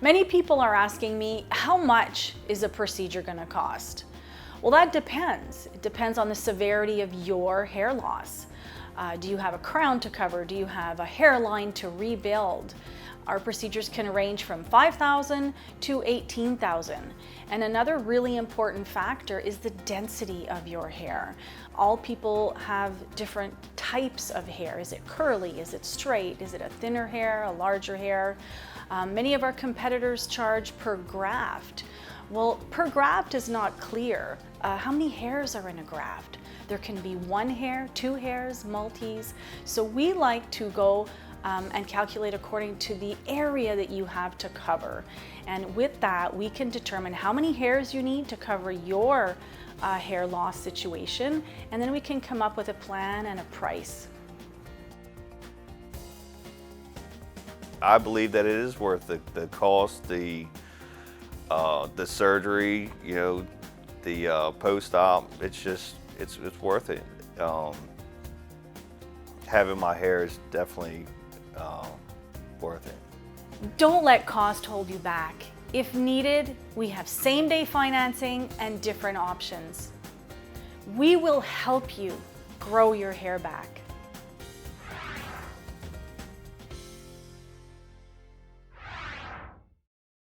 Many people are asking me, how much is a procedure going to cost? Well, that depends. It depends on the severity of your hair loss. Do you have a crown to cover? Do you have a hairline to rebuild? Our procedures can range from $5,000 to $18,000. And another really important factor is the density of your hair. All people have different types of hair. Is it curly? Is it straight? Is it a thinner hair, a larger hair? Many of our competitors charge per graft. Well, per graft is not clear. How many hairs are in a graft? There can be one hair, two hairs, multis. So we like to go and calculate according to the area that you have to cover. And with that, we can determine how many hairs you need to cover your hair loss situation, and then we can come up with a plan and a price. I believe that it is worth it. The cost, the surgery, you know, the post-op. It's worth it. Having my hair is definitely worth it. Don't let cost hold you back. If needed, we have same-day financing and different options. We will help you grow your hair back.